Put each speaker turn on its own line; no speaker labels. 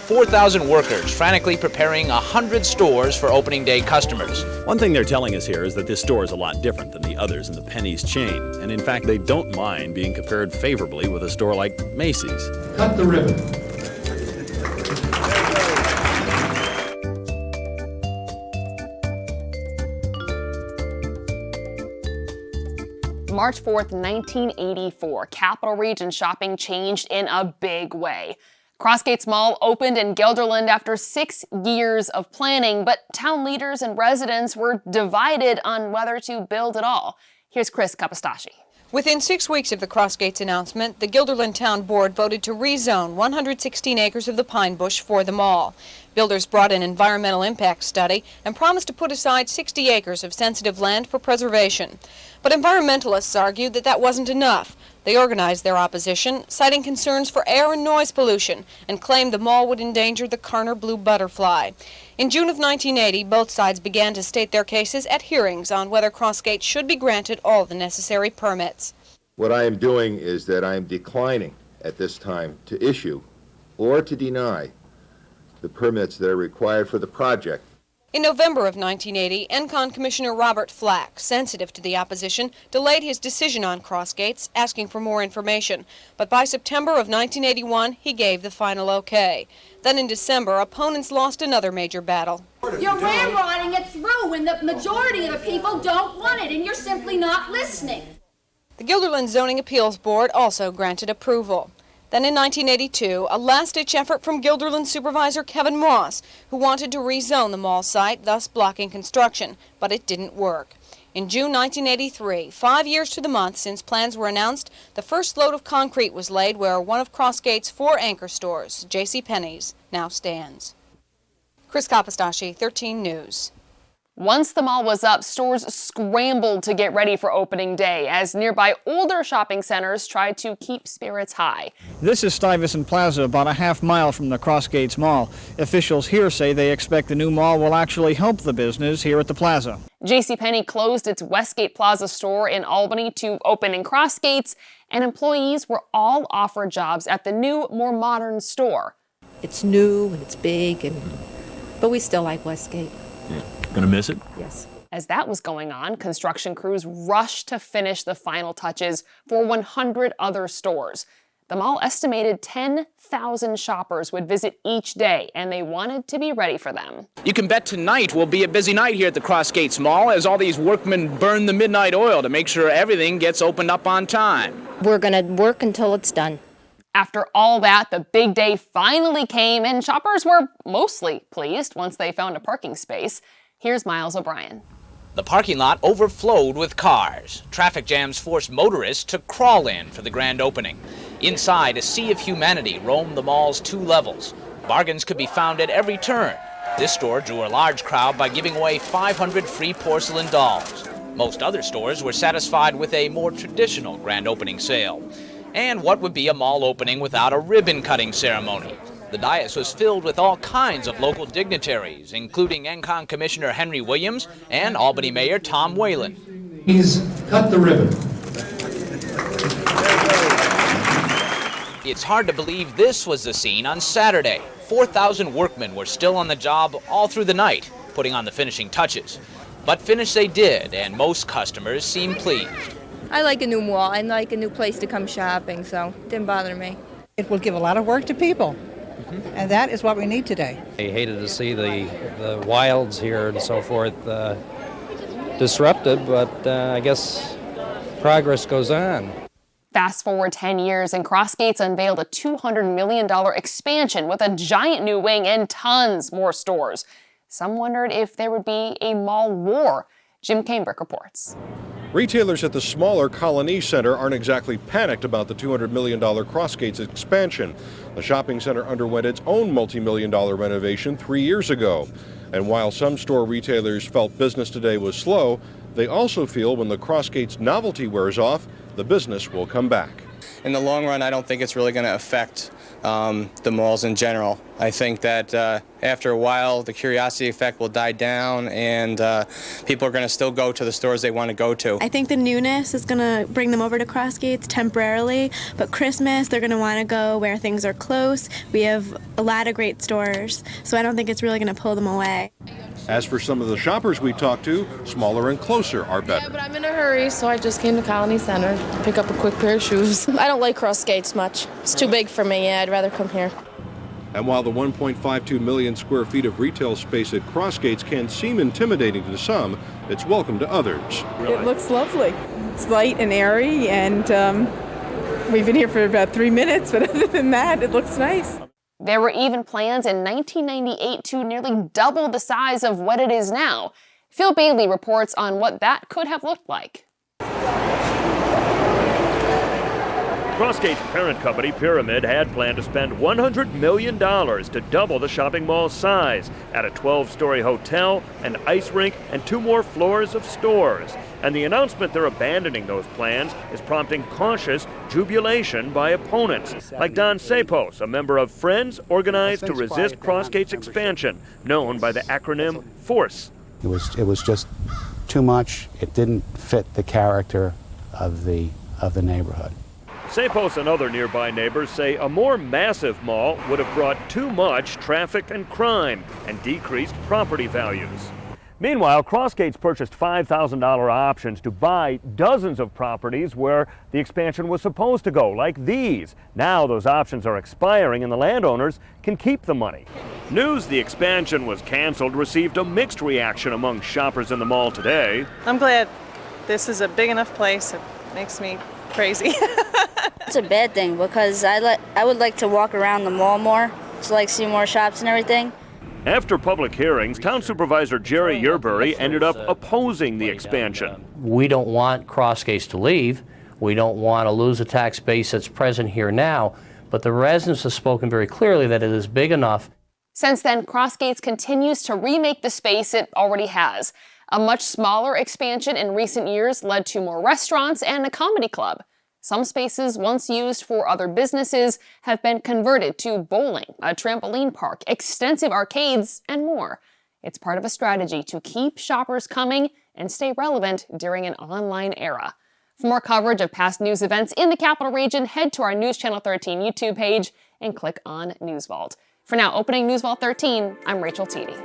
4,000 workers frantically preparing 100 stores for opening day customers.
One thing they're telling us here is that this store is a lot different than the others in the Penny's chain. And in fact, they don't mind being compared favorably with a store like Macy's.
Cut the ribbon.
March 4th, 1984, Capital Region shopping changed in a big way. Crossgates Mall opened in Guilderland after 6 years of planning, but town leaders and residents were divided on whether to build at all. Here's Chris Capostacci.
Within 6 weeks of the Crossgates announcement, the Guilderland Town Board voted to rezone 116 acres of the pine bush for the mall. Builders brought an environmental impact study and promised to put aside 60 acres of sensitive land for preservation. But environmentalists argued that that wasn't enough. They organized their opposition, citing concerns for air and noise pollution, and claimed the mall would endanger the Karner blue butterfly. In June of 1980, both sides began to state their cases at hearings on whether Crossgates should be granted all the necessary permits.
What I am doing is that I am declining at this time to issue or to deny the permits that are required for the project.
In November of 1980, ENCON Commissioner Robert Flack, sensitive to the opposition, delayed his decision on Crossgates, asking for more information. But by September of 1981, he gave the final okay. Then in December, opponents lost another major battle.
You're ramrodding it through when the majority of the people don't want it, and you're simply not listening.
The Guilderland Zoning Appeals Board also granted approval. Then in 1982, a last-ditch effort from Guilderland Supervisor Kevin Moss, who wanted to rezone the mall site, thus blocking construction, but it didn't work. In June 1983, 5 years to the month since plans were announced, the first load of concrete was laid where one of Crossgates' 4 anchor stores, JCPenney's, now stands. Chris Capostacci, 13 News.
Once the mall was up, stores scrambled to get ready for opening day as nearby older shopping centers tried to keep spirits high.
This is Stuyvesant Plaza, about a half mile from the Crossgates Mall. Officials here say they expect the new mall will actually help the business here at the plaza.
JCPenney closed its Westgate Plaza store in Albany to open in Crossgates, and employees were all offered jobs at the new, more modern store.
It's new and it's big, but we still like Westgate.
Yeah. Gonna miss it?
Yes.
As that was going on, construction crews rushed to finish the final touches for 100 other stores. The mall estimated 10,000 shoppers would visit each day, and they wanted to be ready for them.
You can bet tonight will be a busy night here at the Crossgates Mall as all these workmen burn the midnight oil to make sure everything gets opened up on time.
We're gonna work until it's done.
After all that, the big day finally came, and shoppers were mostly pleased once they found a parking space. Here's Miles O'Brien.
The parking lot overflowed with cars. Traffic jams forced motorists to crawl in for the grand opening. Inside, a sea of humanity roamed the mall's 2 levels. Bargains could be found at every turn. This store drew a large crowd by giving away 500 free porcelain dolls. Most other stores were satisfied with a more traditional grand opening sale. And what would be a mall opening without a ribbon-cutting ceremony? The dais was filled with all kinds of local dignitaries, including ENCON Commissioner Henry Williams and Albany Mayor Tom Whalen.
He's cut the ribbon.
It's hard to believe this was the scene on Saturday. 4,000 workmen were still on the job all through the night, putting on the finishing touches. But finish they did, and most customers seemed pleased.
I like a new mall. I like a new place to come shopping, so it didn't bother me.
It will give a lot of work to people. And that is what we need today.
I hated to see the wilds here and so forth disrupted, but I guess progress goes on.
Fast forward 10 years, and Crossgates unveiled a $200 million expansion with a giant new wing and tons more stores. Some wondered if there would be a mall war. Jim Canebrick reports.
Retailers at the smaller Colony Center aren't exactly panicked about the $200 million Crossgates expansion. The shopping center underwent its own multi-million-dollar renovation 3 years ago. And while some store retailers felt business today was slow, they also feel when the Crossgates novelty wears off, the business will come back.
In the long run, I don't think it's really going to affect the malls in general. I think that after a while, the curiosity effect will die down, and people are going to still go to the stores they want to go to.
I think the newness is going to bring them over to Crossgates temporarily, but Christmas, they're going to want to go where things are close. We have a lot of great stores, so I don't think it's really going to pull them away.
As for some of the shoppers we talked to, smaller and closer are better.
Yeah, but I'm in a hurry, so I just came to Colony Center to pick up a quick pair of shoes. I don't like Crossgates much. It's too big for me. Yeah, I'd rather come here.
And while the 1.52 million square feet of retail space at Crossgates can seem intimidating to some, it's welcome to others.
It looks lovely. It's light and airy, and we've been here for about 3 minutes, but other than that, it looks nice.
There were even plans in 1998 to nearly double the size of what it is now. Phil Bailey reports on what that could have looked like.
Crossgates' parent company, Pyramid, had planned to spend $100 million to double the shopping mall's size, add a 12-story hotel, an ice rink, and 2 more floors of stores. And the announcement they're abandoning those plans is prompting cautious jubilation by opponents, like Don Sapos, a member of Friends Organized to Resist Crossgates Expansion, known by the acronym FORCE.
It was just too much. It didn't fit the character of the neighborhood.
Sapos and other nearby neighbors say a more massive mall would have brought too much traffic and crime and decreased property values. Meanwhile, Crossgates purchased $5,000 options to buy dozens of properties where the expansion was supposed to go, like these. Now those options are expiring and the landowners can keep the money. News the expansion was canceled received a mixed reaction among shoppers in the mall today.
I'm glad this is a big enough place. It makes me crazy.
It's a bad thing because I would like to walk around the mall more, to see more shops and everything.
After public hearings, Town Supervisor Jerry Yerbury ended up opposing the expansion.
We don't want Crossgates to leave. We don't want to lose the tax base that's present here now, but the residents have spoken very clearly that it is big enough.
Since then, Crossgates continues to remake the space it already has. A much smaller expansion in recent years led to more restaurants and a comedy club. Some spaces once used for other businesses have been converted to bowling, a trampoline park, extensive arcades, and more. It's part of a strategy to keep shoppers coming and stay relevant during an online era. For more coverage of past news events in the Capital Region, head to our News Channel 13 YouTube page and click on News Vault. For now, opening News Vault 13, I'm Rachel Teedy.